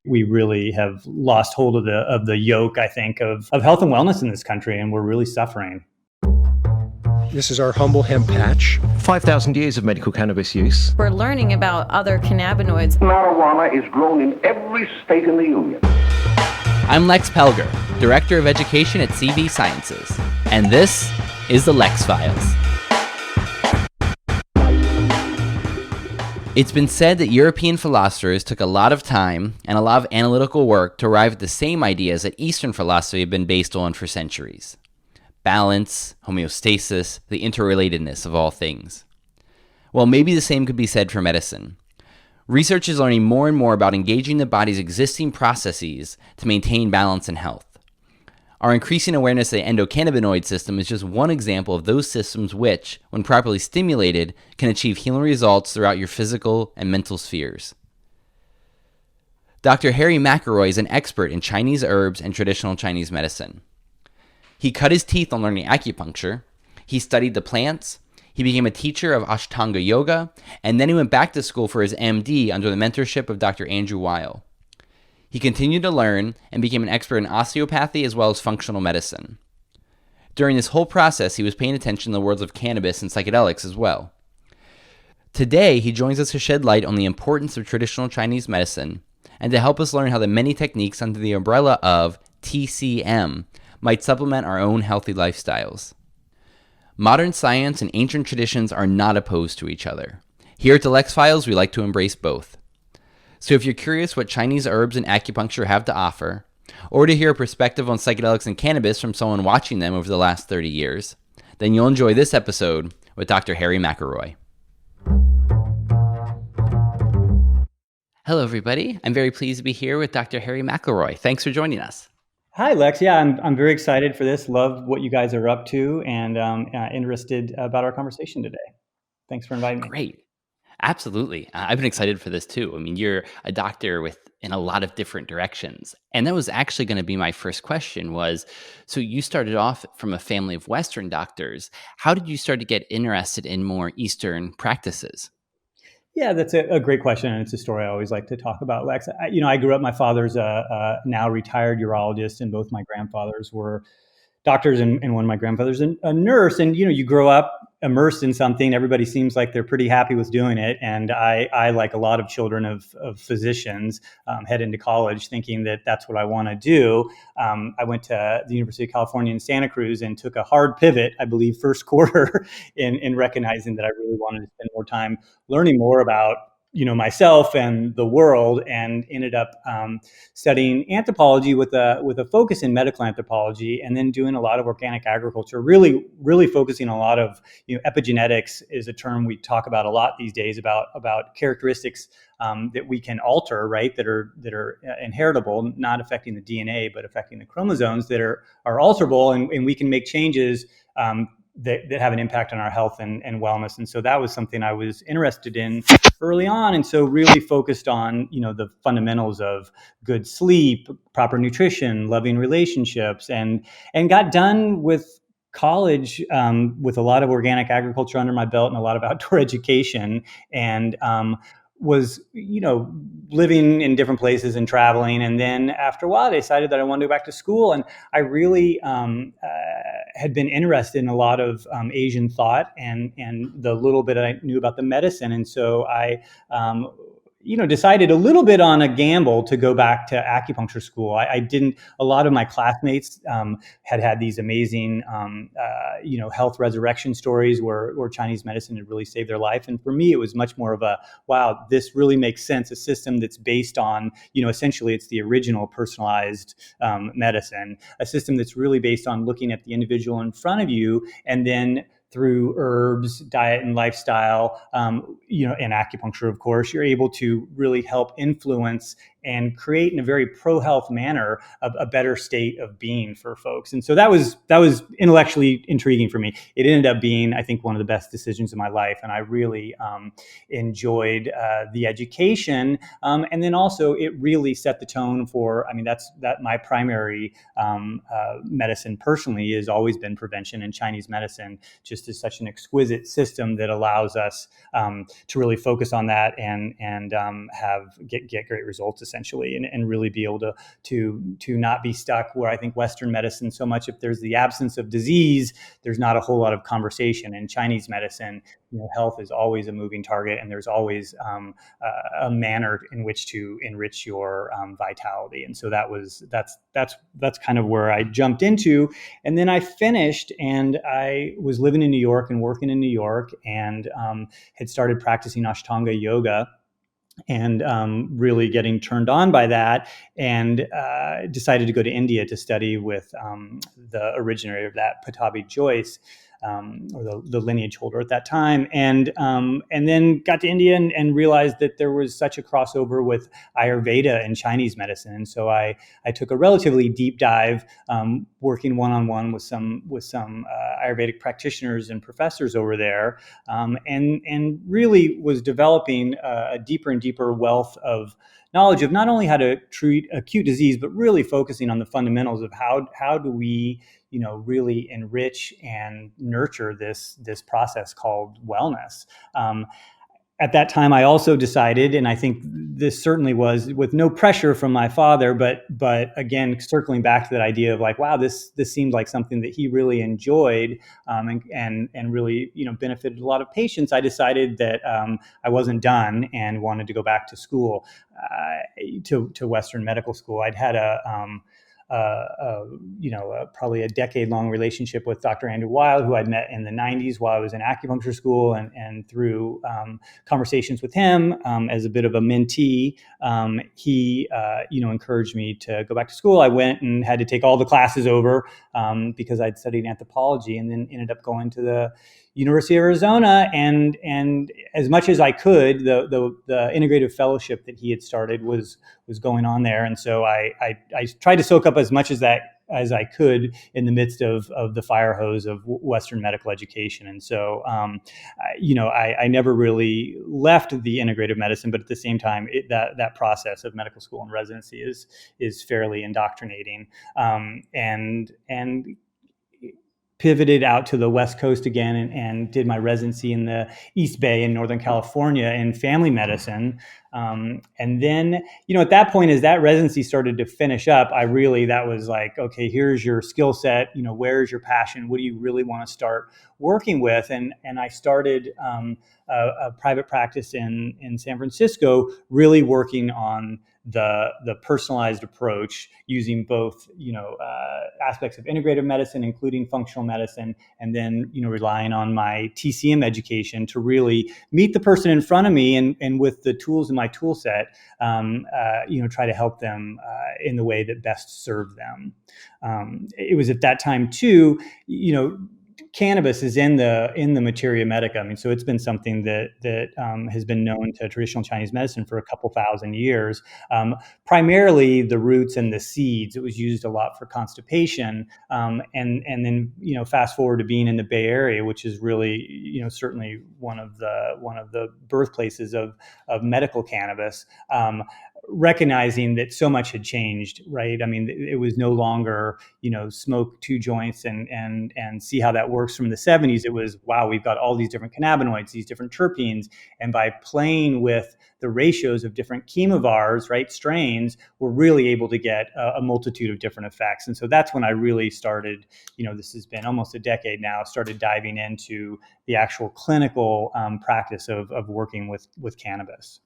We really have lost hold of the yoke, I think, of health and wellness in this country, and we're really suffering. This is our humble hemp patch. 5,000 years of medical cannabis use. We're learning about other cannabinoids. Marijuana is grown in every state in the Union. I'm Lex Pelger, Director of Education at CV Sciences, and this is the Lex Files. It's been said that European philosophers took a lot of time and a lot of analytical work to arrive at the same ideas that Eastern philosophy had been based on for centuries. Balance, homeostasis, the interrelatedness of all things. Well, maybe the same could be said for medicine. Research is learning more and more about engaging the body's existing processes to maintain balance and health. Our increasing awareness of the endocannabinoid system is just one example of those systems which, when properly stimulated, can achieve healing results throughout your physical and mental spheres. Dr. Harry McIlroy is an expert in Chinese herbs and traditional Chinese medicine. He cut his teeth on learning acupuncture, he studied the plants, he became a teacher of Ashtanga yoga, and then he went back to school for his MD under the mentorship of Dr. Andrew Weil. He continued to learn and became an expert in osteopathy as well as functional medicine. During this whole process, he was paying attention to the worlds of cannabis and psychedelics as well. Today, he joins us to shed light on the importance of traditional Chinese medicine and to help us learn how the many techniques under the umbrella of TCM might supplement our own healthy lifestyles. Modern science and ancient traditions are not opposed to each other. Here at the Lex Files, we like to embrace both. So if you're curious what Chinese herbs and acupuncture have to offer, or to hear a perspective on psychedelics and cannabis from someone watching them over the last 30 years, then you'll enjoy this episode with Dr. Harry McIlroy. Hello, everybody. I'm very pleased to be here with Dr. Harry McIlroy. Thanks for joining us. Hi, Lex. Yeah, I'm very excited for this. Love what you guys are up to, and interested about our conversation today. Thanks for inviting me. Great. Absolutely. I've been excited for this too. I mean, you're a doctor in a lot of different directions. And that was actually going to be my first question was, so you started off from a family of Western doctors. How did you start to get interested in more Eastern practices? Yeah, that's a great question, and it's a story I always like to talk about, Lex. I grew up, my father's a now retired urologist, and both my grandfathers were doctors, and one of my grandfathers a nurse. And, you grow up immersed in something. Everybody seems like they're pretty happy with doing it. And I like a lot of children of physicians, head into college thinking that that's what I want to do. I went to the University of California in Santa Cruz and took a hard pivot, I believe, first quarter in recognizing that I really wanted to spend more time learning more about myself and the world, and ended up studying anthropology with a focus in medical anthropology, and then doing a lot of organic agriculture, really focusing a lot of, epigenetics is a term we talk about a lot these days, about characteristics that we can alter, right, that are inheritable, not affecting the DNA, but affecting the chromosomes that are alterable, and we can make changes that have an impact on our health and wellness. And so that was something I was interested in early on. And so really focused on, the fundamentals of good sleep, proper nutrition, loving relationships, and got done with college with a lot of organic agriculture under my belt and a lot of outdoor education, and was, living in different places and traveling. And then after a while, I decided that I wanted to go back to school. And I really had been interested in a lot of Asian thought and the little bit I knew about the medicine. And so I decided a little bit on a gamble to go back to acupuncture school. A lot of my classmates had these amazing, health resurrection stories where Chinese medicine had really saved their life. And for me, it was much more of a, wow, this really makes sense. A system that's based on, essentially it's the original personalized medicine, a system that's really based on looking at the individual in front of you, and then through herbs, diet and lifestyle, and acupuncture, of course, you're able to really help influence and create in a very pro-health manner a better state of being for folks. And so that was intellectually intriguing for me. It ended up being, I think, one of the best decisions of my life, and I really enjoyed the education. And then also, it really set the tone for. I mean, that my primary medicine personally has always been prevention, and Chinese medicine just is such an exquisite system that allows us to really focus on that and get great results essentially, and really be able to not be stuck where I think Western medicine so much, if there's the absence of disease, there's not a whole lot of conversation. In Chinese medicine, health is always a moving target, and there's always a manner in which to enrich your vitality. And so that's kind of where I jumped into. And then I finished, and I was living in New York and working in New York, and had started practicing Ashtanga yoga, and really getting turned on by that, and decided to go to India to study with the originator of that, Pattabhi Jois, or the lineage holder at that time, and then got to India and realized that there was such a crossover with Ayurveda and Chinese medicine, and so I took a relatively deep dive, working one-on-one with some Ayurvedic practitioners and professors over there, and really was developing a deeper and deeper wealth of knowledge of not only how to treat acute disease, but really focusing on the fundamentals of how do we really enrich and nurture this process called wellness. At that time, I also decided, and I think this certainly was with no pressure from my father, but again, circling back to that idea of like, wow, this seemed like something that he really enjoyed, and really benefited a lot of patients. I decided that I wasn't done and wanted to go back to school, to Western medical school. I'd had probably a decade-long relationship with Dr. Andrew Weil, who I'd met in the 90s while I was in acupuncture school, and through conversations with him as a bit of a mentee, he encouraged me to go back to school. I went and had to take all the classes over because I'd studied anthropology, and then ended up going to the University of Arizona, and as much as I could, the integrative fellowship that he had started was going on there, and so I tried to soak up as much as I could in the midst of the fire hose of Western medical education. And so, I never really left the integrative medicine, but at the same time, that process of medical school and residency is fairly indoctrinating, and pivoted out to the West Coast again, and did my residency in the East Bay in Northern California in family medicine. And then, at that point, as that residency started to finish up, that was like, okay, here's your skill set, where's your passion? What do you really want to start working with? And I started a private practice in San Francisco, really working on the personalized approach, using both aspects of integrative medicine, including functional medicine, and then relying on my TCM education to really meet the person in front of me, and with the tools in my tool set, try to help them in the way that best serve them. It was at that time too, cannabis is in the materia medica. I mean, so it's been something that has been known to traditional Chinese medicine for a couple thousand years. Primarily the roots and the seeds. It was used a lot for constipation. And then fast forward to being in the Bay Area, which is really certainly one of the birthplaces of medical cannabis. Recognizing that so much had changed, right? I mean, it was no longer, smoke 2 joints and see how that works from the 70s. It was, wow, we've got all these different cannabinoids, these different terpenes. And by playing with the ratios of different chemovars, right, strains, we're really able to get a multitude of different effects. And so that's when I really started, this has been almost a decade now, started diving into the actual clinical practice of working with cannabis.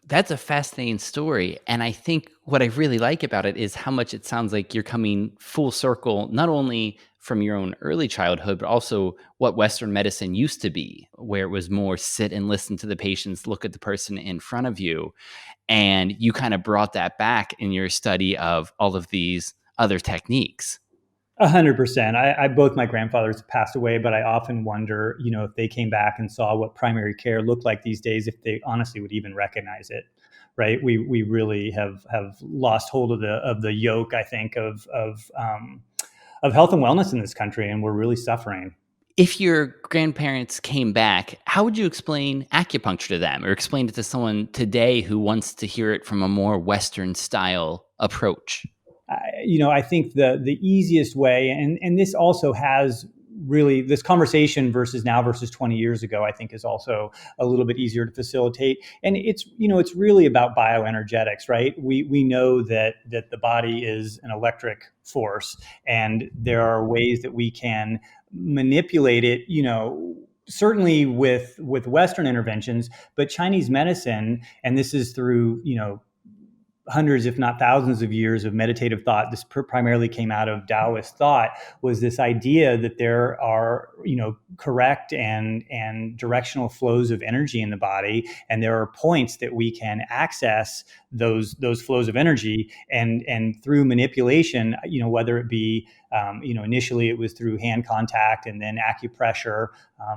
That's a fascinating story. And I think what I really like about it is how much it sounds like you're coming full circle, not only from your own early childhood, but also what Western medicine used to be, where it was more sit and listen to the patients, look at the person in front of you. And you kind of brought that back in your study of all of these other techniques. 100%. I both my grandfathers passed away, but I often wonder, if they came back and saw what primary care looked like these days, if they honestly would even recognize it. Right? We really have lost hold of the yoke, I think, of health and wellness in this country, and we're really suffering. If your grandparents came back, how would you explain acupuncture to them, or explain it to someone today who wants to hear it from a more Western style approach? I think the easiest way, and this also has really this conversation versus 20 years ago, I think is also a little bit easier to facilitate. And it's really about bioenergetics, right? We know that the body is an electric force, and there are ways that we can manipulate it, certainly with Western interventions, but Chinese medicine, and this is through, hundreds, if not thousands of years of meditative thought. This primarily came out of Taoist thought, was this idea that there are, correct and directional flows of energy in the body. And there are points that we can access those flows of energy, and through manipulation, whether it be, initially it was through hand contact, and then acupressure,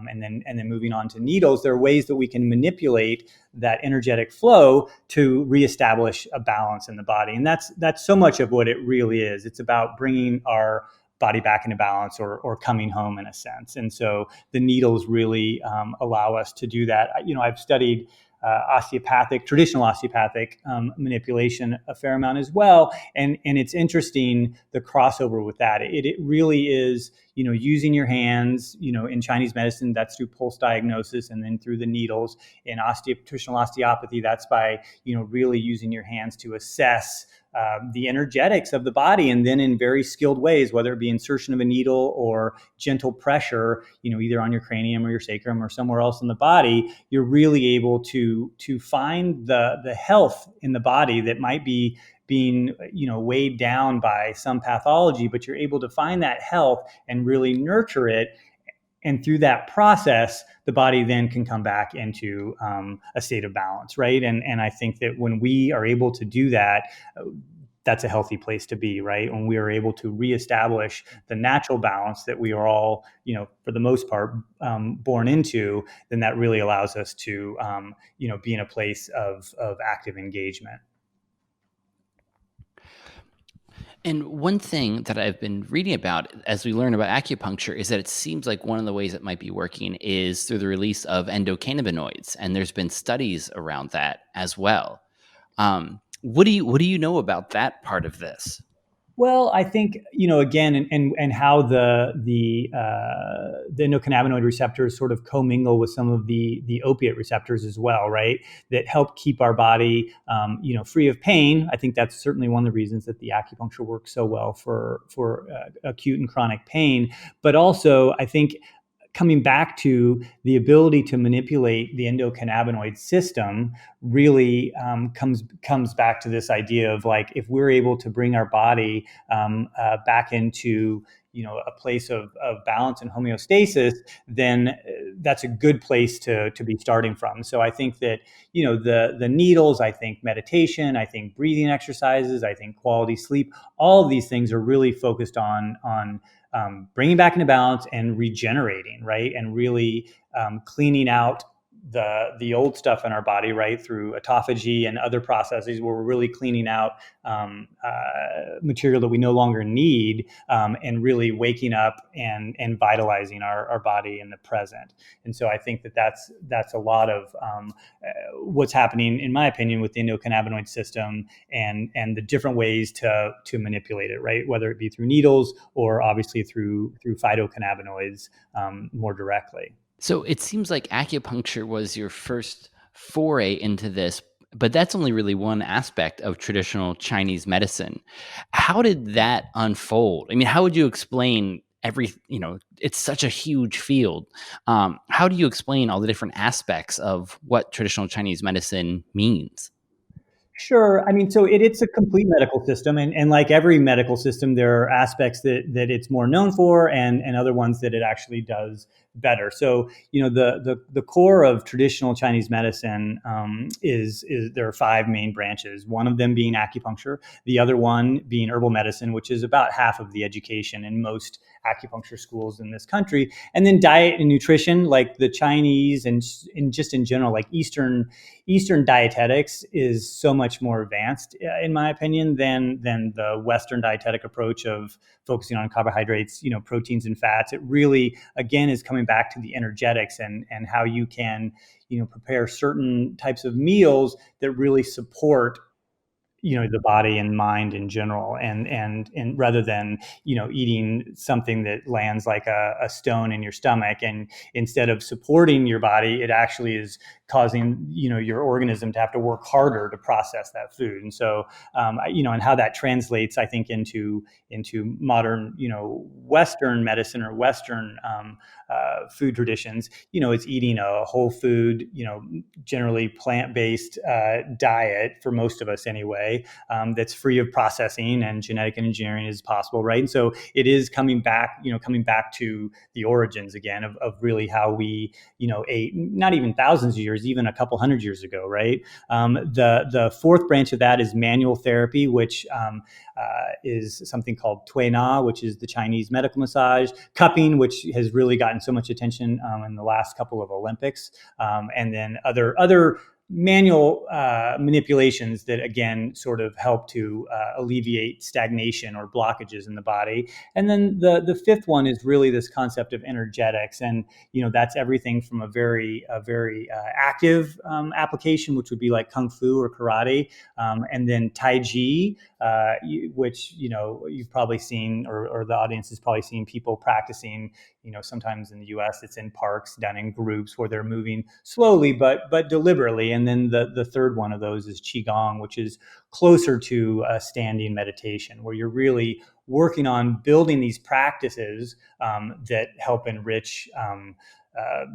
and then moving on to needles. There are ways that we can manipulate that energetic flow to reestablish a balance in the body. And that's so much of what it really is. It's about bringing our body back into balance, or coming home in a sense. And so the needles really allow us to do that. I've studied traditional osteopathic manipulation a fair amount as well. And it's interesting, the crossover with that. It really is, using your hands, in Chinese medicine, that's through pulse diagnosis, and then through the needles. In traditional osteopathy, that's by, really using your hands to assess the energetics of the body, and then in very skilled ways, whether it be insertion of a needle or gentle pressure, either on your cranium or your sacrum or somewhere else in the body, you're really able to find the health in the body that might be being weighed down by some pathology, but you're able to find that health and really nurture it. And through that process, the body then can come back into a state of balance, right? And I think that when we are able to do that, that's a healthy place to be, right? When we are able to reestablish the natural balance that we are all, for the most part, born into, then that really allows us to, be in a place of active engagement. And one thing that I've been reading about as we learn about acupuncture is that it seems like one of the ways it might be working is through the release of endocannabinoids. And there's been studies around that as well. What do you know about that part of this? Well, I think, again, and how the endocannabinoid receptors sort of commingle with some of the opiate receptors as well, right? That help keep our body, free of pain. I think that's certainly one of the reasons that the acupuncture works so well for acute and chronic pain. But also, I think, coming back to the ability to manipulate the endocannabinoid system really comes back to this idea of, like, if we're able to bring our body back into a place of balance and homeostasis, then that's a good place to be starting from. So I think that the needles, I think meditation, I think breathing exercises, I think quality sleep, all of these things are really focused on bringing back into balance and regenerating, right? And really cleaning out the old stuff in our body, right? Through autophagy and other processes where we're really cleaning out material that we no longer need, and really waking up and vitalizing our body in the present. And so I think that's a lot of what's happening, in my opinion, with the endocannabinoid system, and the different ways to manipulate it, right? Whether it be through needles or obviously through phytocannabinoids more directly. So it seems like acupuncture was your first foray into this, but that's only really one aspect of traditional Chinese medicine. How did that unfold? I mean, how would you explain it's such a huge field. How do you explain all the different aspects of what traditional Chinese medicine means? Sure. I mean, so it's a complete medical system, and like every medical system, there are aspects that it's more known for, and other ones that it actually does better. So, the core of traditional Chinese medicine is there are 5 main branches. One of them being acupuncture, the other one being herbal medicine, which is about half of the education in most acupuncture schools in this country, and then diet and nutrition, like the Chinese and just in general, like Eastern dietetics is so much more advanced, in my opinion, than the Western dietetic approach of focusing on carbohydrates, proteins and fats. It really, again, is coming back to the energetics and how you can, prepare certain types of meals that really support the body and mind in general, and rather than eating something that lands like a stone in your stomach, and instead of supporting your body, it actually is causing your organism to have to work harder to process that food. And so and how that translates, I think, into modern Western medicine or Western food traditions. It's eating a whole food, generally plant-based diet for most of us anyway, that's free of processing, and genetic engineering is possible, right? And so it is coming back to the origins again of really how we ate, not even thousands of years, even a couple hundred years ago, right? The fourth branch of that is manual therapy, which is something called Tui Na, which is the Chinese medical massage, cupping, which has really gotten so much attention in the last couple of Olympics, and then other manual manipulations that, again, sort of help to alleviate stagnation or blockages in the body. And then the fifth one is really this concept of energetics, and that's everything from a very active application, which would be like kung fu or karate, and then tai chi, which you've probably seen, or the audience has probably seen people practicing. Sometimes in the U.S. it's in parks, done in groups where they're moving slowly but deliberately. And then the third one of those is qigong, which is closer to a standing meditation, where you're really working on building these practices that help enrich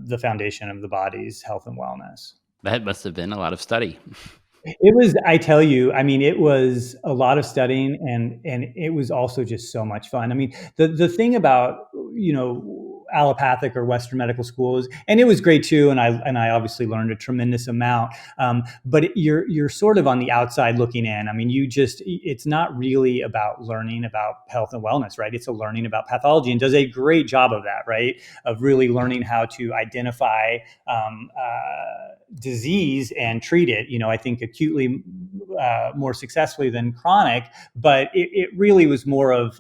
the foundation of the body's health and wellness. That must have been a lot of study. It was, I tell you, I mean, it was a lot of studying, and it was also just so much fun. I mean, the thing about, allopathic or Western medical schools, and it was great too, and I obviously learned a tremendous amount, but you're sort of on the outside looking in. I mean, it's not really about learning about health and wellness, right? It's a learning about pathology, and does a great job of that, right? Of really learning how to identify disease and treat it, I think acutely more successfully than chronic, but it really was more of,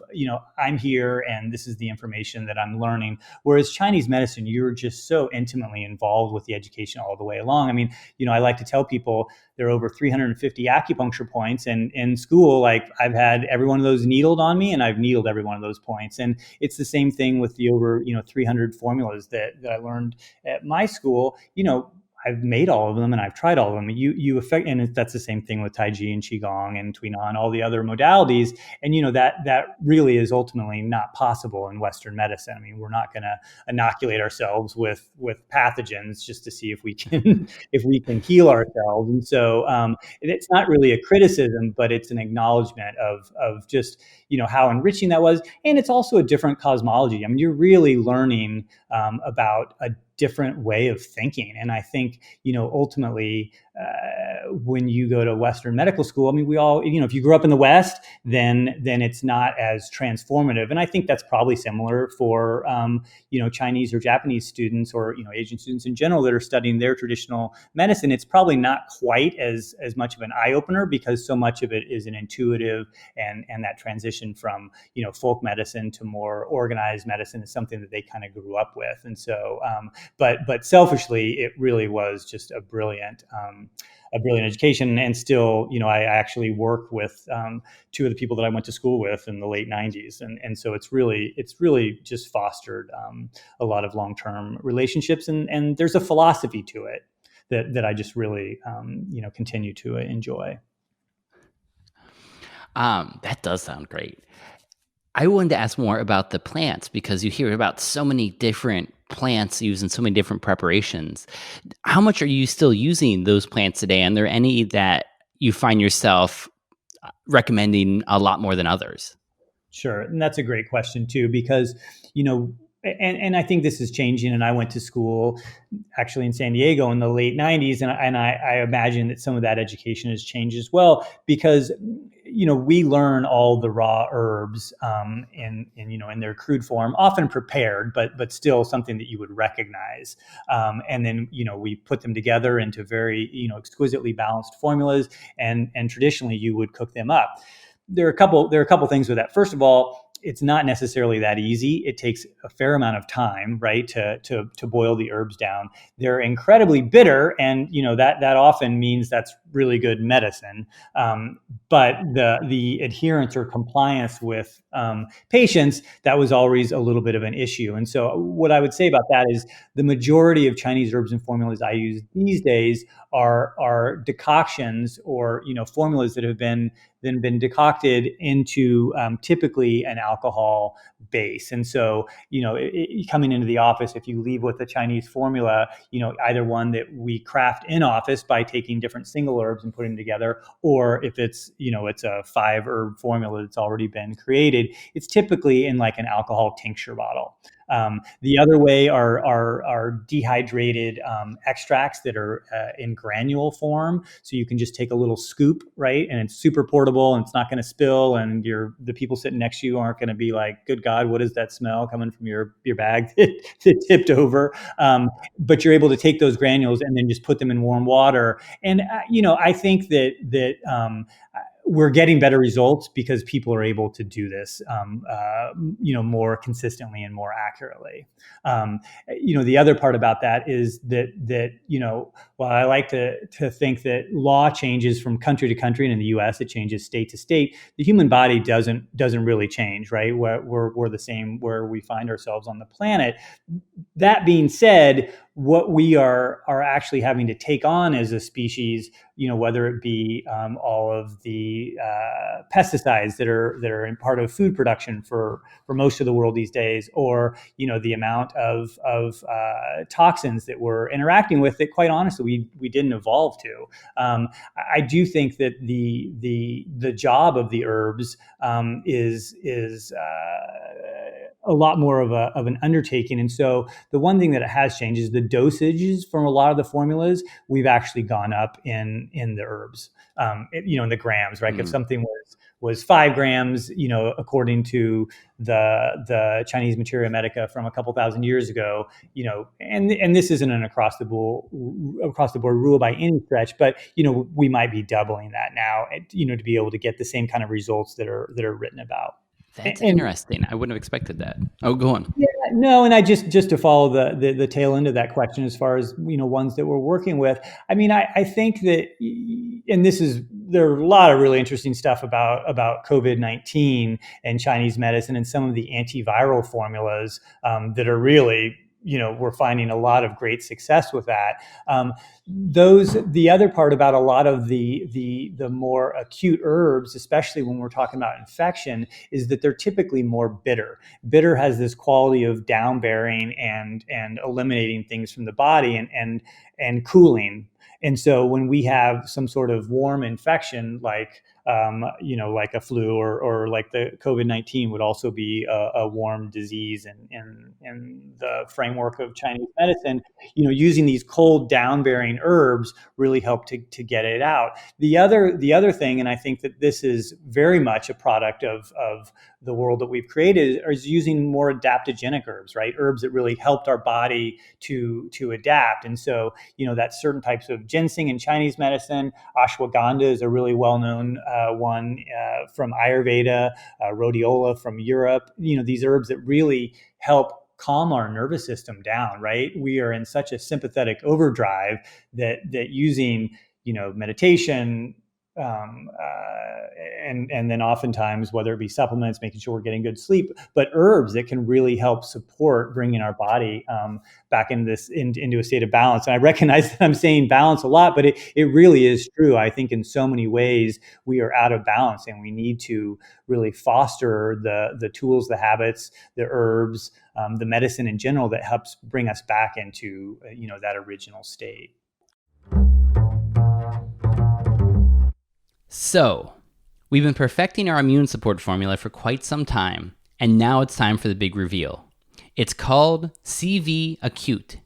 I'm here and this is the information that I'm learning. Whereas Chinese medicine, you're just so intimately involved with the education all the way along. I mean, I like to tell people there are over 350 acupuncture points, and in school, like, I've had every one of those needled on me, and I've needled every one of those points. And it's the same thing with the over 300 formulas that I learned at my school. I've made all of them and I've tried all of them. And that's the same thing with Tai Chi and Qigong and Tui Na and all the other modalities. And that really is ultimately not possible in Western medicine. I mean, we're not going to inoculate ourselves with pathogens just to see if we can heal ourselves. And so it's not really a criticism, but it's an acknowledgement of just how enriching that was. And it's also a different cosmology. I mean, you're really learning about a different way of thinking. And I think, ultimately, when you go to Western medical school, I mean, we all, if you grew up in the West, then it's not as transformative. And I think that's probably similar for, Chinese or Japanese students, or, Asian students in general that are studying their traditional medicine. It's probably not quite as much of an eye opener, because so much of it is an intuitive, and that transition from, folk medicine to more organized medicine is something that they kind of grew up with. And so, but selfishly, it really was just a brilliant education. And still, I actually work with two of the people that I went to school with in the late 90s. And so it's really just fostered a lot of long-term relationships. And there's a philosophy to it that I just really, continue to enjoy. That does sound great. I wanted to ask more about the plants, because you hear about so many different plants used in so many different preparations. How much are you still using those plants today? And are there any that you find yourself recommending a lot more than others? Sure. And that's a great question too, because, and I think this is changing. And I went to school actually in San Diego in the late 90s. And I imagine that some of that education has changed as well, because, we learn all the raw herbs in their crude form, often prepared, but still something that you would recognize. And then, we put them together into very, exquisitely balanced formulas, and traditionally you would cook them up. There are a couple things with that. First of all, it's not necessarily that easy. It takes a fair amount of time, right, to boil the herbs down. They're incredibly bitter, and that often means that's really good medicine. But the adherence or compliance with patients, that was always a little bit of an issue. And so, what I would say about that is the majority of Chinese herbs and formulas I use these days are decoctions, or formulas that have been decocted into typically an alcohol base. And so, coming into the office, if you leave with a Chinese formula, either one that we craft in office by taking different single herbs and putting them together, or if it's a 5 herb formula that's already been created, it's typically in like an alcohol tincture bottle. The other way are dehydrated extracts that are in granule form. So you can just take a little scoop, right? And it's super portable, and it's not going to spill, and the people sitting next to you aren't going to be like, good God, what is that smell coming from your bag that tipped over? But you're able to take those granules and then just put them in warm water. And, I think that we're getting better results because people are able to do this, more consistently and more accurately. The other part about that is that while I like to think that law changes from country to country, and in the U.S. it changes state to state, the human body doesn't really change, right? We're the same where we find ourselves on the planet. That being said, what we are actually having to take on as a species, whether it be all of the pesticides that are in part of food production for most of the world these days, or the amount of toxins that we're interacting with that, quite honestly, we didn't evolve to. I do think that the job of the herbs is a lot more of an undertaking. And so the one thing that it has changed is the dosages from a lot of the formulas. We've actually gone up in the herbs, in the grams, right? If something was 5 grams, according to the Chinese Materia Medica from a couple thousand years ago, and this isn't an across the board rule by any stretch, but we might be doubling that now, to be able to get the same kind of results that are written about. That's interesting. I wouldn't have expected that. Oh, go on. Yeah, no, and I just to follow the tail end of that question, as far as ones that we're working with. I mean, I think that, and there are a lot of really interesting stuff about COVID-19 and Chinese medicine, and some of the antiviral formulas that are really, we're finding a lot of great success with that. The other part about a lot of the more acute herbs, especially when we're talking about infection, is that they're typically more bitter. Bitter has this quality of downbearing and eliminating things from the body and cooling. And so when we have some sort of warm infection, like like a flu or like the COVID-19 would also be a warm disease in the framework of Chinese medicine, using these cold down-bearing herbs really help to get it out. The other thing, and I think that this is very much a product of the world that we've created, is using more adaptogenic herbs, right? Herbs that really helped our body to adapt. And so, that's certain types of ginseng in Chinese medicine. Ashwagandha is a really well-known one from Ayurveda, rhodiola from Europe. These herbs that really help calm our nervous system down, right? We are in such a sympathetic overdrive that using, meditation, and then oftentimes, whether it be supplements, making sure we're getting good sleep, but herbs that can really help support bringing our body back into a state of balance. And I recognize that I'm saying balance a lot, but it really is true. I think in so many ways we are out of balance, and we need to really foster the tools, the habits, the herbs, the medicine in general that helps bring us back into that original state. So, we've been perfecting our immune support formula for quite some time, and now it's time for the big reveal. It's called CV Acute.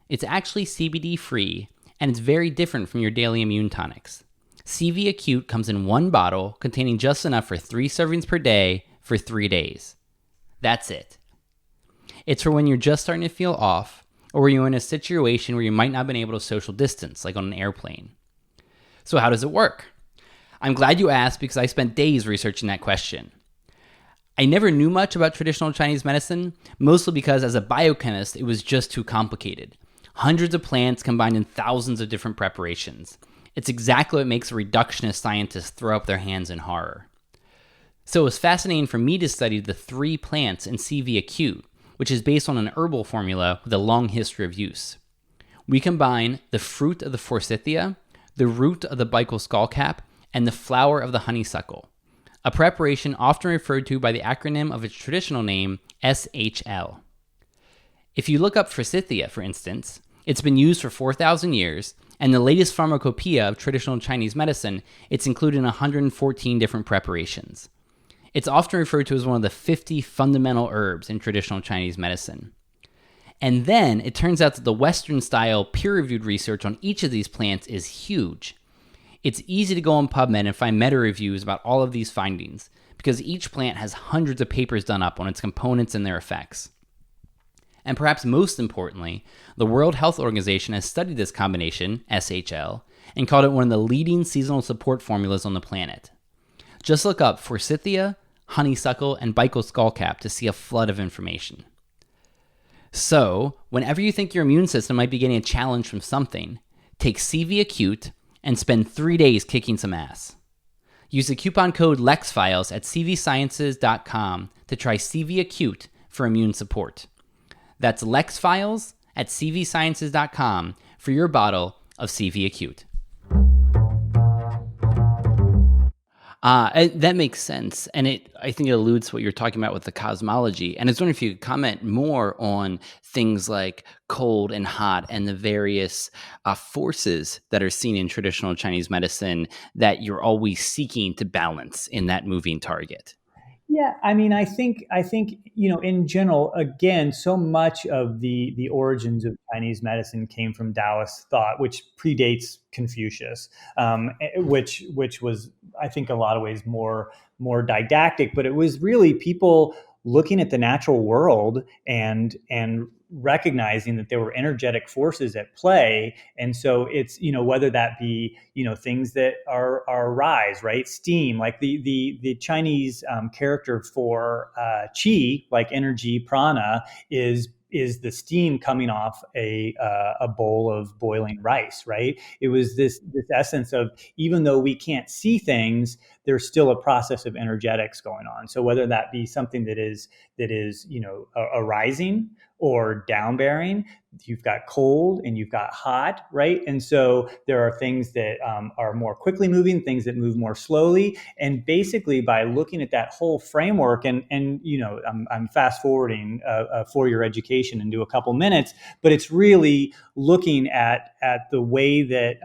It's actually CBD free, and it's very different from your daily immune tonics. CV Acute comes in one bottle containing just enough for 3 servings per day for 3 days. That's it. It's for when you're just starting to feel off, or you're in a situation where you might not have been able to social distance, like on an airplane. So how does it work? I'm glad you asked because I spent days researching that question. I never knew much about traditional Chinese medicine, mostly because as a biochemist, it was just too complicated. Hundreds of plants combined in thousands of different preparations. It's exactly what makes a reductionist scientist throw up their hands in horror. So it was fascinating for me to study the 3 plants in CV Acute, which is based on an herbal formula with a long history of use. We combine the fruit of the forsythia, the root of the Bicol skullcap, and the flower of the honeysuckle, a preparation often referred to by the acronym of its traditional name, SHL. If you look up forsythia, for instance, it's been used for 4,000 years, and the latest pharmacopoeia of traditional Chinese medicine, it's included in 114 different preparations. It's often referred to as one of the 50 fundamental herbs in traditional Chinese medicine. And then it turns out that the Western-style peer-reviewed research on each of these plants is huge. It's easy to go on PubMed and find meta-reviews about all of these findings, because each plant has hundreds of papers done up on its components and their effects. And perhaps most importantly, the World Health Organization has studied this combination, SHL, and called it one of the leading seasonal support formulas on the planet. Just look up forsythia, honeysuckle, and Bicol skullcap to see a flood of information. So, whenever you think your immune system might be getting a challenge from something, take CV Acute and spend 3 days kicking some ass. Use the coupon code LEXFILES at cvsciences.com to try CV Acute for immune support. That's Lex Files at cvsciences.com for your bottle of CV Acute. That makes sense. And I think it alludes to what you're talking about with the cosmology. And I was wondering if you could comment more on things like cold and hot and the various forces that are seen in traditional Chinese medicine that you're always seeking to balance in that moving target. Yeah, I mean, I think in general, again, so much of the origins of Chinese medicine came from Taoist thought, which predates Confucius, which was, I think, a lot of ways more didactic, but it was really people looking at the natural world and recognizing that there were energetic forces at play. And so it's, whether that be, things that are rise, right? Steam, like the Chinese character for qi, like energy, prana, is the steam coming off a bowl of boiling rice, right? It was this essence of, even though we can't see things, there's still a process of energetics going on. So whether that be something that is arising or downbearing, you've got cold and you've got hot, right? And so there are things that are more quickly moving, things that move more slowly. And basically by looking at that whole framework, and I'm fast forwarding for your education into a couple minutes, but it's really looking at the way that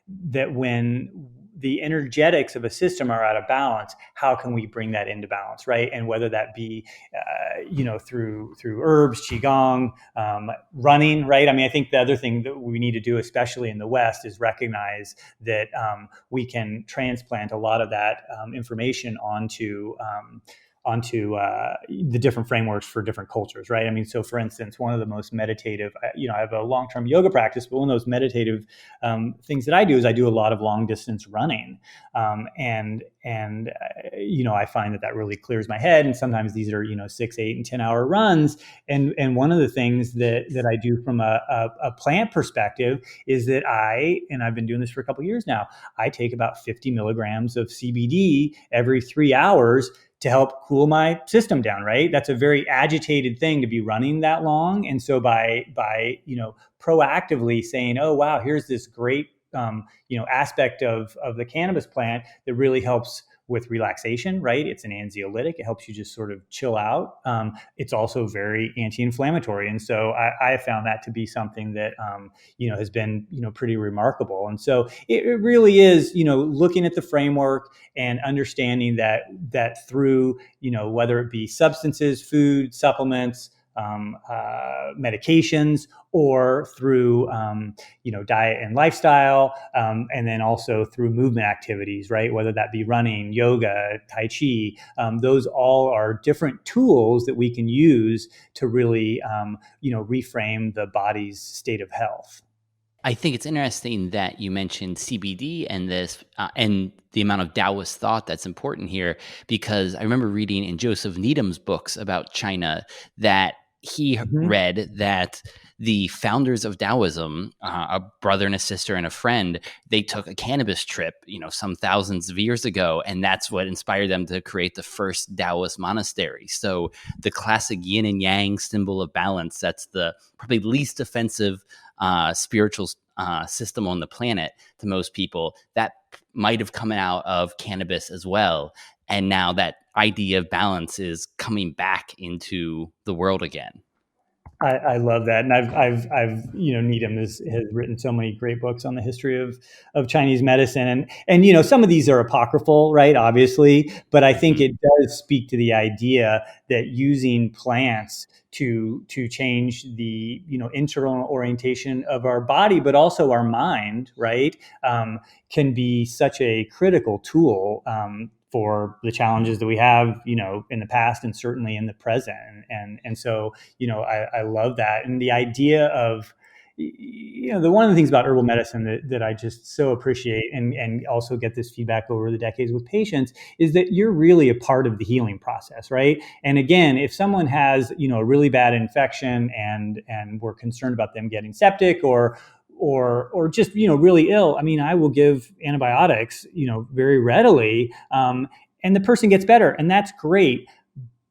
that when the energetics of a system are out of balance, how can we bring that into balance, right? And whether that be, through herbs, qigong, running, right? I mean, I think the other thing that we need to do, especially in the West, is recognize that we can transplant a lot of that information onto the different frameworks for different cultures, right? I mean, so for instance, one of the most meditative, I have a long-term yoga practice, but one of those meditative things that I do is I do a lot of long-distance running, and I find that really clears my head. And sometimes these are 6, 8, and 10-hour runs. And one of the things that I do from a plant perspective is that I've been doing this for a couple of years now, I take about 50 milligrams of CBD every 3 hours to help cool my system down, right? That's a very agitated thing to be running that long. And so by proactively saying, oh, wow, here's this great, aspect of the cannabis plant that really helps with relaxation, right? It's an anxiolytic. It helps you just sort of chill out. It's also very anti-inflammatory. And so I have found that to be something that, has been, pretty remarkable. And so it really is, looking at the framework and understanding that through, whether it be substances, food, supplements, medications, or through diet and lifestyle, and then also through movement activities, right? Whether that be running, yoga, tai chi, those all are different tools that we can use to really reframe the body's state of health. I think it's interesting that you mentioned CBD and this and the amount of Taoist thought that's important here, because I remember reading in Joseph Needham's books about China that he read that the founders of Taoism, a brother and a sister and a friend, they took a cannabis trip, some thousands of years ago, and that's what inspired them to create the first Taoist monastery. So the classic yin and yang symbol of balance, that's the probably least offensive spiritual system on the planet to most people, that might have come out of cannabis as well. And now that idea of balance is coming back into the world again. I love that, and I've Needham has written so many great books on the history of Chinese medicine, and some of these are apocryphal, right? Obviously, but I think it does speak to the idea that using plants to change the internal orientation of our body, but also our mind, right, can be such a critical tool for the challenges that we have, in the past and certainly in the present. And so, I love that. And the idea of, one of the things about herbal medicine that I just so appreciate and also get this feedback over the decades with patients is that you're really a part of the healing process, right? And again, if someone has, a really bad infection and we're concerned about them getting septic or just, really ill, I will give antibiotics, very readily. And the person gets better, and that's great.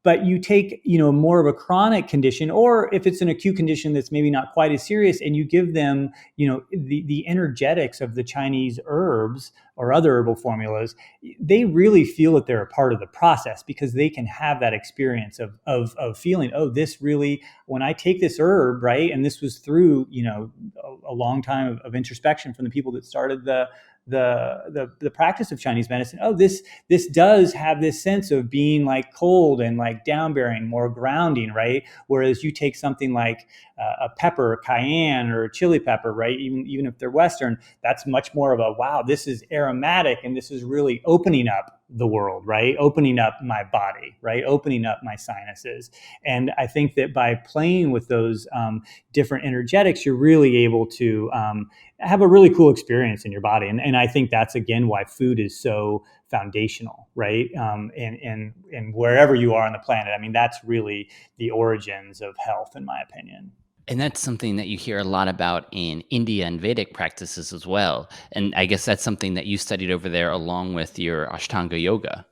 But you take, more of a chronic condition, or if it's an acute condition that's maybe not quite as serious, and you give them, the energetics of the Chinese herbs or other herbal formulas, they really feel that they're a part of the process, because they can have that experience of feeling, oh, this really, when I take this herb, right, and this was through, a long time of introspection from the people that started the practice of Chinese medicine. Oh, this does have this sense of being like cold and like down-bearing, more grounding, right? Whereas you take something like a pepper, cayenne, or a chili pepper, right? Even if they're Western, that's much more of a, wow, this is aromatic, and this is really opening up the world, right? Opening up my body, right? Opening up my sinuses. And I think that by playing with those different energetics, you're really able to have a really cool experience in your body. And I think that's, again, why food is so foundational, right? And wherever you are on the planet, that's really the origins of health, in my opinion. And that's something that you hear a lot about in India and Vedic practices as well. And I guess that's something that you studied over there along with your Ashtanga yoga.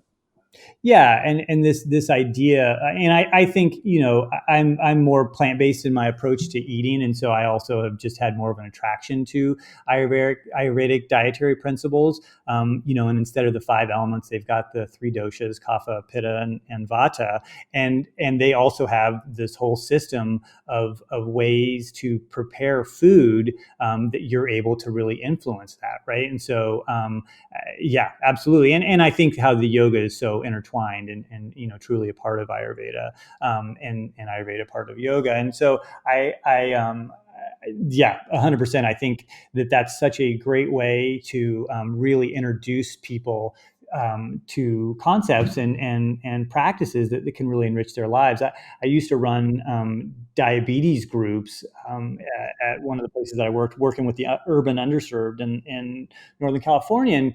Yeah, and this idea, and I think I'm more plant-based in my approach to eating, and so I also have just had more of an attraction to Ayurvedic dietary principles. And instead of the 5 elements, they've got the 3 doshas: Kapha, Pitta, and Vata, and they also have this whole system of ways to prepare food that you're able to really influence that, right? And so, yeah, absolutely, and I think how the yoga is so intertwined and truly a part of Ayurveda, and Ayurveda part of yoga. And so yeah, 100%. I think that that's such a great way to really introduce people to concepts and practices that can really enrich their lives. I used to run diabetes groups at one of the places that I working with the urban underserved in Northern California. And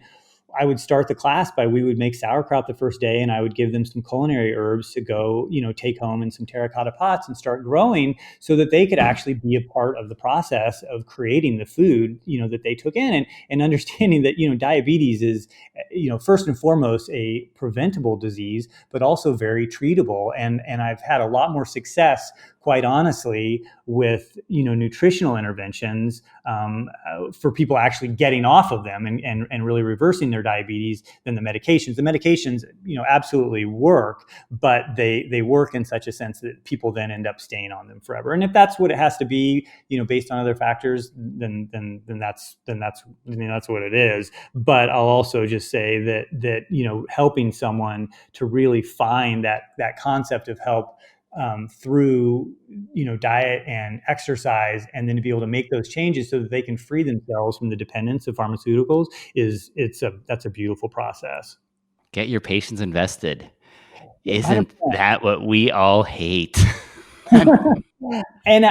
I would start the class by, we would make sauerkraut the first day, and I would give them some culinary herbs to go, take home in some terracotta pots and start growing, so that they could actually be a part of the process of creating the food, that they took in, and understanding that, diabetes is, first and foremost a preventable disease, but also very treatable. And I've had a lot more success, quite honestly, with nutritional interventions for people actually getting off of them and really reversing their diabetes than the medications. The medications, absolutely work, but they work in such a sense that people then end up staying on them forever. And if that's what it has to be, based on other factors, then that's what it is. But I'll also just say that helping someone to really find that concept of health through, diet and exercise, and then to be able to make those changes so that they can free themselves from the dependence of pharmaceuticals that's a beautiful process. Get your patients invested. Isn't 100%. that what we all hate? And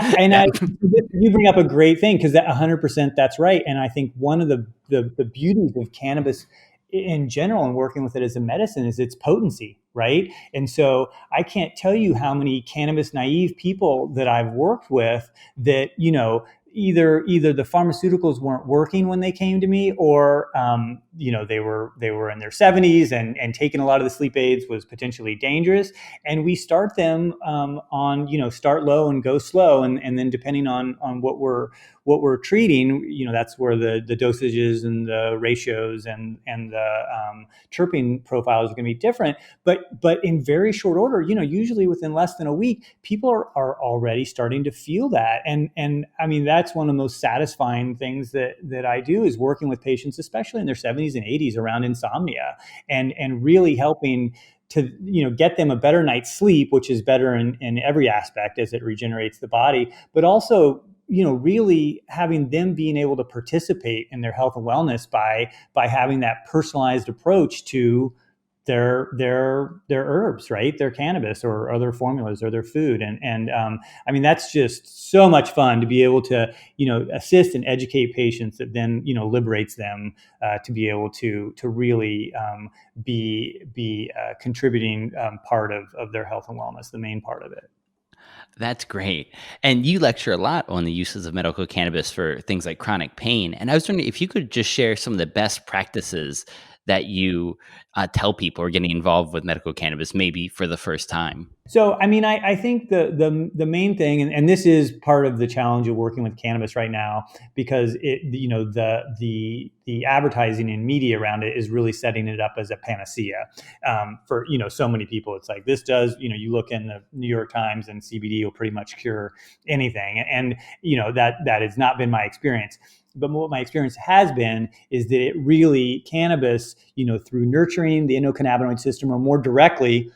you bring up a great thing, because that 100%, that's right. And I think one of the beauties of cannabis in general and working with it as a medicine is its potency, right? And so I can't tell you how many cannabis naive people that I've worked with that, either the pharmaceuticals weren't working when they came to me, or they were in their 70s, and taking a lot of the sleep aids was potentially dangerous. And we start them on start low and go slow, and then depending on what we're treating, that's where the dosages and the ratios and the terpene profiles are going to be different. But in very short order, usually within less than a week, people are already starting to feel that. And I mean, that's one of the most satisfying things that I do, is working with patients, especially in their 70s and 80s, around insomnia, and really helping to get them a better night's sleep, which is better in every aspect as it regenerates the body, but also really having them being able to participate in their health and wellness by having that personalized approach to their herbs, right? Their cannabis or other formulas or their food. And I mean, that's just so much fun to be able to, assist and educate patients, that then, liberates them to be able to really be a contributing part of their health and wellness, the main part of it. That's great. And you lecture a lot on the uses of medical cannabis for things like chronic pain. And I was wondering if you could just share some of the best practices that you tell people are getting involved with medical cannabis, maybe for the first time. So, I mean, I think the main thing, and this is part of the challenge of working with cannabis right now, because the advertising and media around it is really setting it up as a panacea for so many people. It's like, this does, you look in the New York Times and CBD will pretty much cure anything, and that has not been my experience. But what my experience has been is that it really, cannabis, through nurturing the endocannabinoid system, or more directly,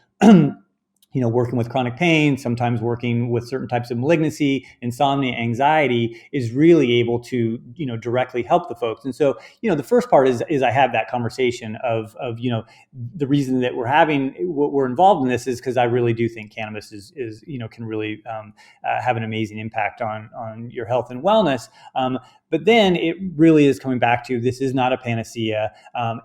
working with chronic pain, sometimes working with certain types of malignancy, insomnia, anxiety, is really able to, directly help the folks. And so, the first part is I have that conversation of the reason that we're involved in this is because I really do think cannabis is can really have an amazing impact on your health and wellness. But then it really is coming back to, this is not a panacea.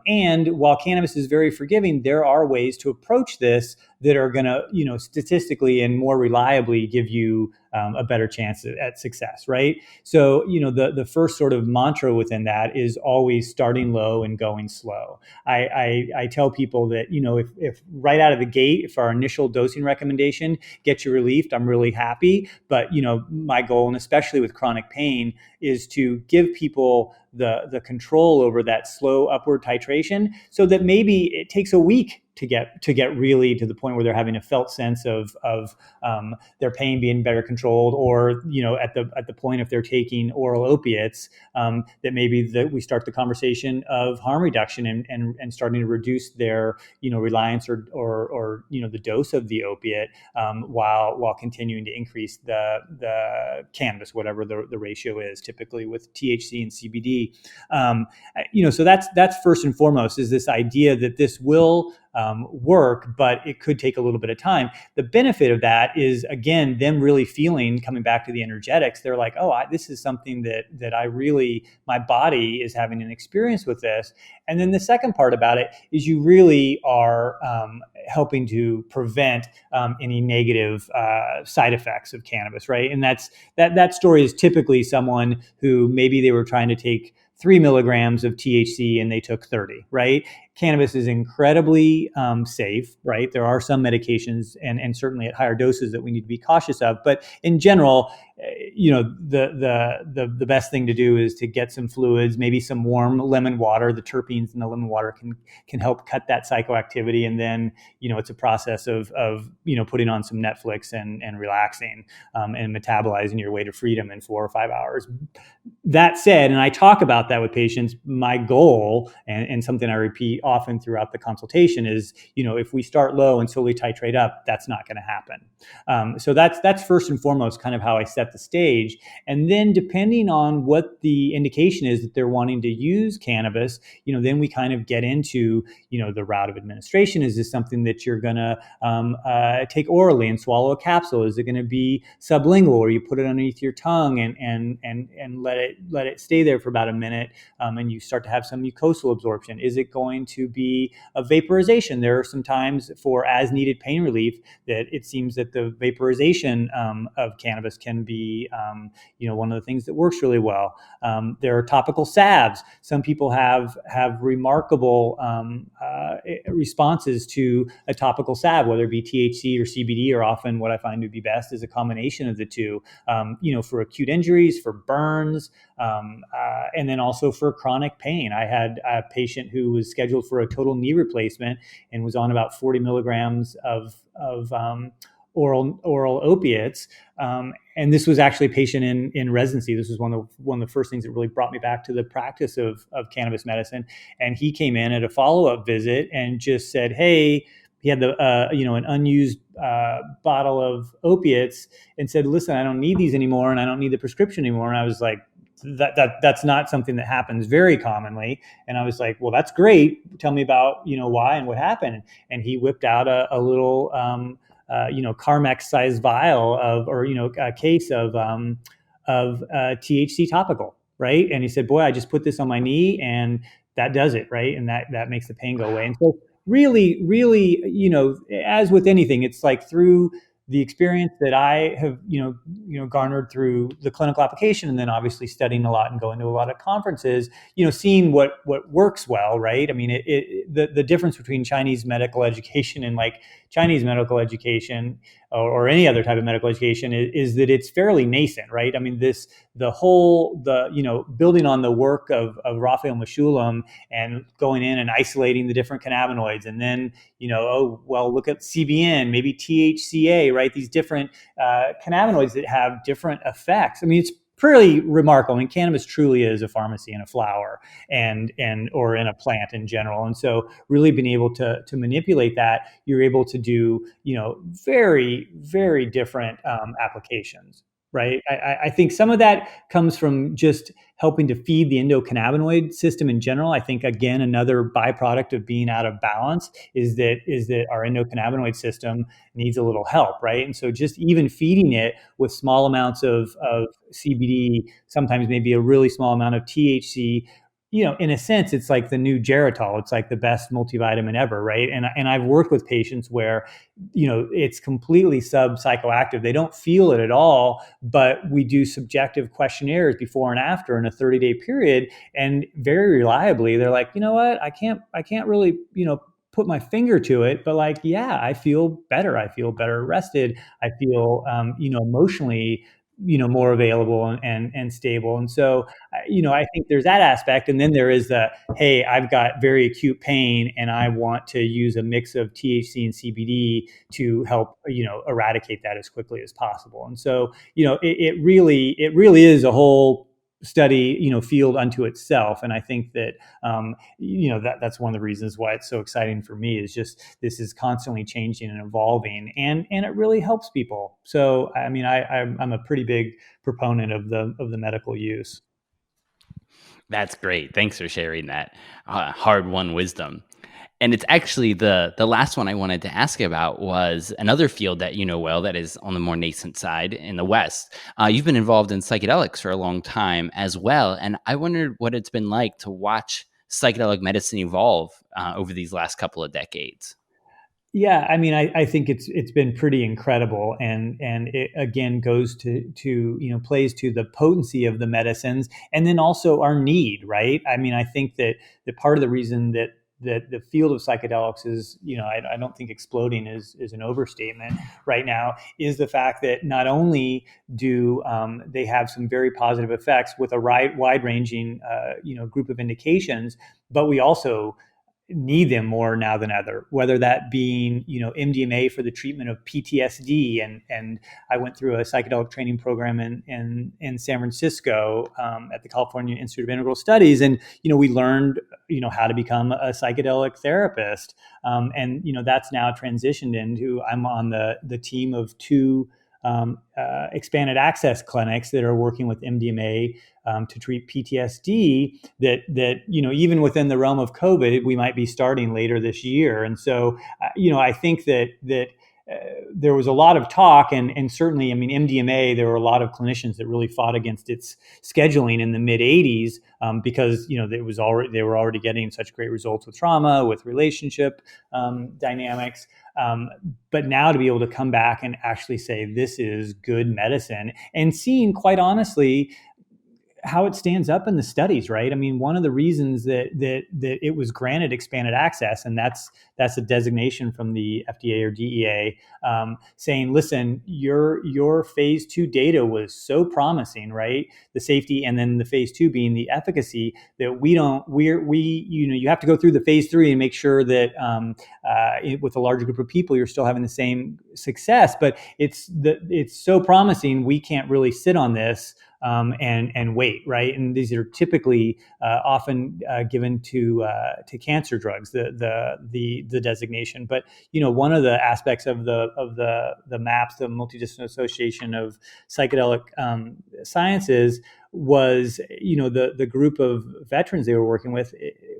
And while cannabis is very forgiving, there are ways to approach this that are going to, statistically and more reliably give you a better chance at success, right? So, the first sort of mantra within that is always starting low and going slow. I tell people that, if right out of the gate, if our initial dosing recommendation gets you relieved, I'm really happy. But, my goal, and especially with chronic pain, is to give people the control over that slow upward titration, so that maybe it takes a week to get really to the point where they're having a felt sense of their pain being better controlled, or at the point, if they're taking oral opiates, that maybe we start the conversation of harm reduction and starting to reduce their reliance or the dose of the opiate, while continuing to increase the cannabis, whatever the ratio is, typically with THC and CBD. So that's first and foremost, is this idea that this will work, but it could take a little bit of time. The benefit of that is, again, them really feeling, coming back to the energetics, they're like, oh, this is something that I really, my body is having an experience with this. And then the second part about it is, you really are helping to prevent any negative side effects of cannabis, right? And that story is typically someone who maybe they were trying to take 3 milligrams of THC and they took 30, right? Cannabis is incredibly safe, right? There are some medications and certainly at higher doses that we need to be cautious of. But in general, the best thing to do is to get some fluids, maybe some warm lemon water. The terpenes in the lemon water can help cut that psychoactivity. And then, it's a process of putting on some Netflix and relaxing and metabolizing your way to freedom in 4 or 5 hours. That said, and I talk about that with patients, my goal, and something I repeat often throughout the consultation is, if we start low and slowly titrate up, that's not going to happen. So that's first and foremost kind of how I set the stage. And then depending on what the indication is that they're wanting to use cannabis, then we kind of get into, the route of administration. Is this something that you're going to take orally and swallow a capsule? Is it going to be sublingual, or you put it underneath your tongue and let it stay there for about a minute, and you start to have some mucosal absorption? Is it going to be a vaporization? There are some times for as needed pain relief that it seems that the vaporization of cannabis can be one of the things that works really well. There are topical salves. Some people have remarkable responses to a topical salve, whether it be THC or CBD, or often what I find to be best is a combination of the two, for acute injuries, for burns, and then also for chronic pain. I had a patient who was scheduled for a total knee replacement and was on about 40 milligrams of oral opiates. And this was actually a patient in residency. This was one of the first things that really brought me back to the practice of cannabis medicine. And he came in at a follow-up visit and just said, hey, he had an unused bottle of opiates, and said, listen, I don't need these anymore, and I don't need the prescription anymore. And I was like, that's not something that happens very commonly. And I was like, well, that's great. Tell me about, why and what happened. And he whipped out a little, Carmex sized vial a case of THC topical. Right. And he said, boy, I just put this on my knee and that does it. Right. And that makes the pain go away. And so really, as with anything, it's like through the experience that I have, garnered through the clinical application, and then obviously studying a lot and going to a lot of conferences, seeing what works well, right? I mean, the difference between Chinese medical education and like Chinese medical education or any other type of medical education is that it's fairly nascent, right? I mean, building on the work of Raphael Mechoulam and going in and isolating the different cannabinoids, and then, look at CBN, maybe THCA, right? These different cannabinoids that have different effects. I mean, it's pretty remarkable. I mean, cannabis truly is a pharmacy in a flower or in a plant in general. And so really being able to manipulate that, you're able to do, very, very different applications, right? I think some of that comes from just helping to feed the endocannabinoid system in general. I think, again, another byproduct of being out of balance is that our endocannabinoid system needs a little help, right? And so just even feeding it with small amounts of CBD, sometimes maybe a really small amount of THC, in a sense, it's like the new Geritol. It's like the best multivitamin ever, right? And I've worked with patients where, it's completely psychoactive. They don't feel it at all, but we do subjective questionnaires before and after in a 30-day period, and very reliably, they're like, you know what, I can't really, put my finger to it, but like, yeah, I feel better. I feel better rested. I feel, emotionally, more available and stable. And so, I think there's that aspect. And then there is hey, I've got very acute pain and I want to use a mix of THC and CBD to help, eradicate that as quickly as possible. And so, it really is a whole study, field unto itself. And I think that, that's one of the reasons why it's so exciting for me, is just this is constantly changing and evolving, and it really helps people. So, I mean, I'm a pretty big proponent of the medical use. That's great. Thanks for sharing that hard-won wisdom. And it's actually the last one I wanted to ask about was another field that well that is on the more nascent side in the West. You've been involved in psychedelics for a long time as well, and I wondered what it's been like to watch psychedelic medicine evolve over these last couple of decades. Yeah, I mean, I think it's been pretty incredible, and it again goes to plays to the potency of the medicines, and then also our need, right? I mean, I think that part of the reason that the field of psychedelics is, I don't think exploding is an overstatement right now, is the fact that not only do they have some very positive effects with a wide-ranging, group of indications, but we also need them more now than ever, whether that being, MDMA for the treatment of PTSD. And I went through a psychedelic training program in San Francisco at the California Institute of Integral Studies. And, we learned, how to become a psychedelic therapist. And, that's now transitioned into, I'm on the team of two expanded access clinics that are working with MDMA to treat PTSD that even within the realm of COVID, we might be starting later this year. And so, I think that there was a lot of talk, and certainly, MDMA, there were a lot of clinicians that really fought against its scheduling in the mid 80s because they were already getting such great results with trauma, with relationship dynamics. But now to be able to come back and actually say this is good medicine, and seeing, quite honestly, how it stands up in the studies, right? One of the reasons that it was granted expanded access, and that's a designation from the FDA or DEA, saying, listen, your phase 2 data was so promising, right? The safety, and then the phase 2 being the efficacy, that you have to go through the phase 3 and make sure that with a larger group of people, you're still having the same success. But it's so promising, we can't really sit on this and wait, right? And these are typically often given to cancer drugs, the designation. But one of the aspects of the MAPS, the Multidisciplinary Association of Psychedelic Sciences, was the group of veterans they were working with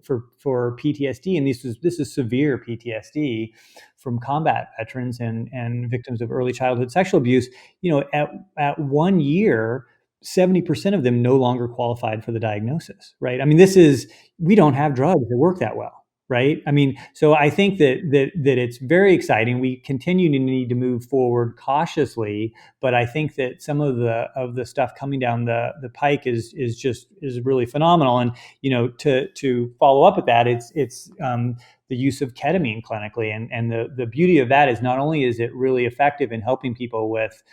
for PTSD, and this is severe PTSD from combat veterans and victims of early childhood sexual abuse. At 1 year, 70% of them no longer qualified for the diagnosis, right? We don't have drugs that work that well, right? So I think that it's very exciting. We continue to need to move forward cautiously, but I think that some of the stuff coming down the pike is really phenomenal. And to follow up with that, it's the use of ketamine clinically, and the beauty of that is not only is it really effective in helping people with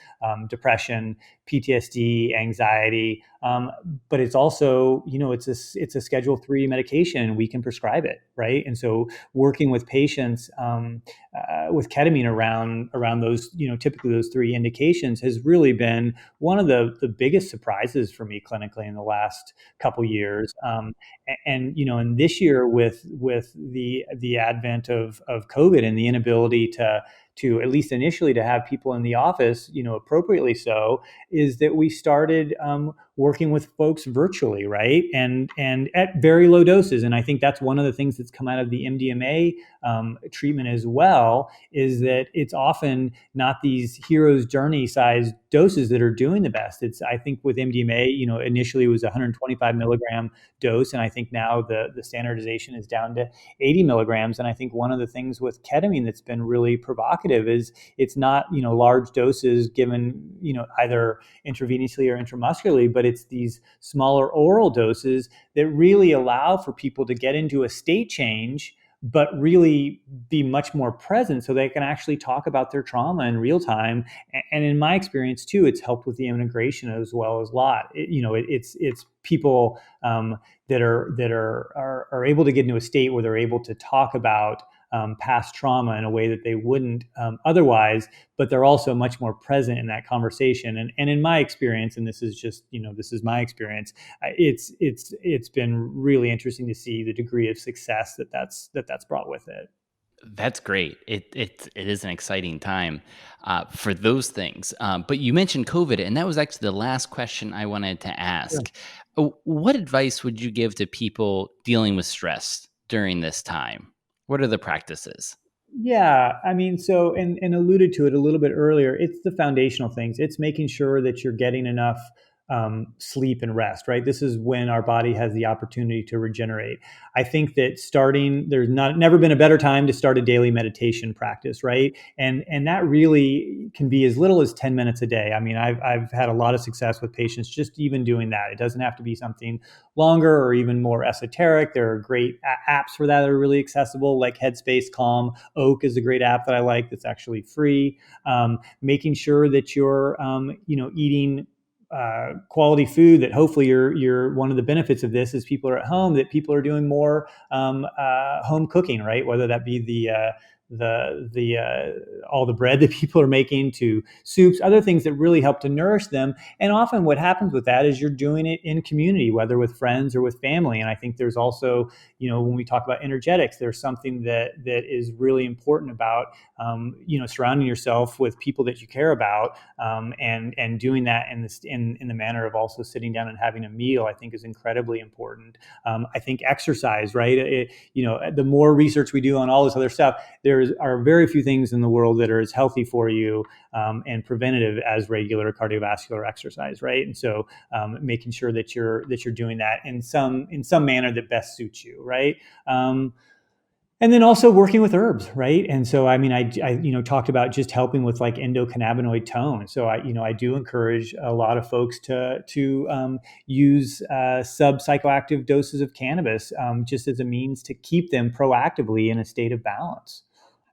depression, PTSD, anxiety, but it's also, it's a Schedule 3 medication, and we can prescribe it, right? And so working with patients with ketamine around those, typically those 3 indications, has really been one of the biggest surprises for me clinically in the last couple years. And this year with the advent of COVID and the inability to at least initially to have people in the office, appropriately so, is that we started working with folks virtually, right? And at very low doses. And I think that's one of the things that's come out of the MDMA treatment as well, is that it's often not these hero's journey size doses that are doing the best. I think with MDMA, initially it was 125 milligram dose. And I think now the standardization is down to 80 milligrams. And I think one of the things with ketamine that's been really provocative is it's not, large doses given, either intravenously or intramuscularly, but it's these smaller oral doses that really allow for people to get into a state change, but really be much more present so they can actually talk about their trauma in real time. And in my experience too, it's helped with the integration as well as a lot. It's people that are able to get into a state where they're able to talk about past trauma in a way that they wouldn't otherwise, but they're also much more present in that conversation. And in my experience, and this is just, this is my experience, it's been really interesting to see the degree of success that's brought with it. That's great. It is an exciting time for those things. But you mentioned COVID, and that was actually the last question I wanted to ask. Yeah. What advice would you give to people dealing with stress during this time? What are the practices? Yeah, so, and alluded to it a little bit earlier, it's the foundational things. It's making sure that you're getting enough sleep and rest, right? This is when our body has the opportunity to regenerate. I think that there's never been a better time to start a daily meditation practice, right? And that really can be as little as 10 minutes a day. I've had a lot of success with patients just even doing that. It doesn't have to be something longer or even more esoteric. There are great apps for that are really accessible, like Headspace, Calm. Oak is a great app that I like that's actually free. Making sure that you're, eating quality food, that hopefully you're one of the benefits of this is people are at home, that people are doing more home cooking, right? Whether that be all the bread that people are making, to soups, other things that really help to nourish them. And often what happens with that is you're doing it in community, whether with friends or with family. And I think there's also, when we talk about energetics, there's something that is really important about, surrounding yourself with people that you care about, and doing that in the manner of also sitting down and having a meal, I think is incredibly important. I think exercise, right? The more research we do on all this other stuff, there are very few things in the world that are as healthy for you and preventative as regular cardiovascular exercise, right? And so making sure that you're doing that in some manner that best suits you, right? And then also working with herbs, right? And so, I talked about just helping with like endocannabinoid tone. So I do encourage a lot of folks to use sub-psychoactive doses of cannabis just as a means to keep them proactively in a state of balance.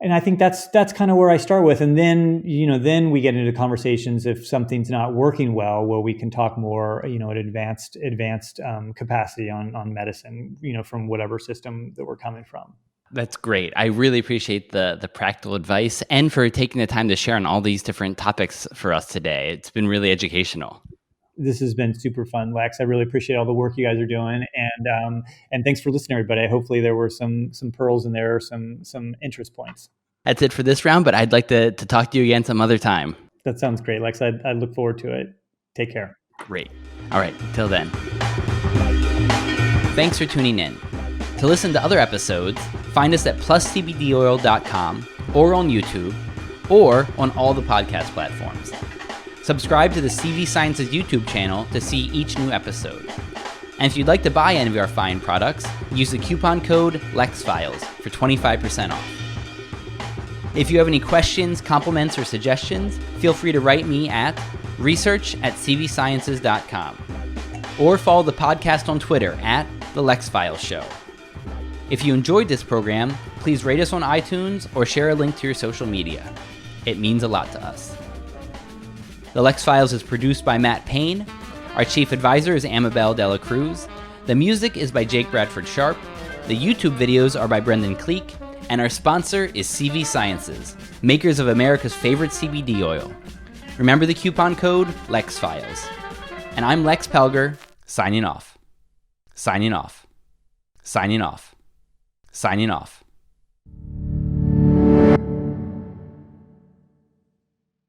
And I think that's kind of where I start with. And then, then we get into conversations if something's not working well, where we can talk more, at advanced capacity on medicine, from whatever system that we're coming from. That's great. I really appreciate the practical advice and for taking the time to share on all these different topics for us today. It's been really educational. This has been super fun, Lex. I really appreciate all the work you guys are doing, and thanks for listening, everybody. Hopefully, there were some pearls in there, some interest points. That's it for this round, but I'd like to talk to you again some other time. That sounds great, Lex. I look forward to it. Take care. Great. All right. Till then. Thanks for tuning in. To listen to other episodes, find us at pluscbdoil.com or on YouTube or on all the podcast platforms. Subscribe to the CV Sciences YouTube channel to see each new episode. And if you'd like to buy any of our fine products, use the coupon code Lex Files for 25% off. If you have any questions, compliments, or suggestions, feel free to write me at research@cvsciences.com or follow the podcast on Twitter at The Lex Files Show. If you enjoyed this program, please rate us on iTunes or share a link to your social media. It means a lot to us. The Lex Files is produced by Matt Payne. Our chief advisor is Amabel Dela Cruz. The music is by Jake Bradford Sharp. The YouTube videos are by Brendan Cleek. And our sponsor is CV Sciences, makers of America's favorite CBD oil. Remember the coupon code Lex Files. And I'm Lex Pelger, signing off. Signing off. Signing off. Signing off.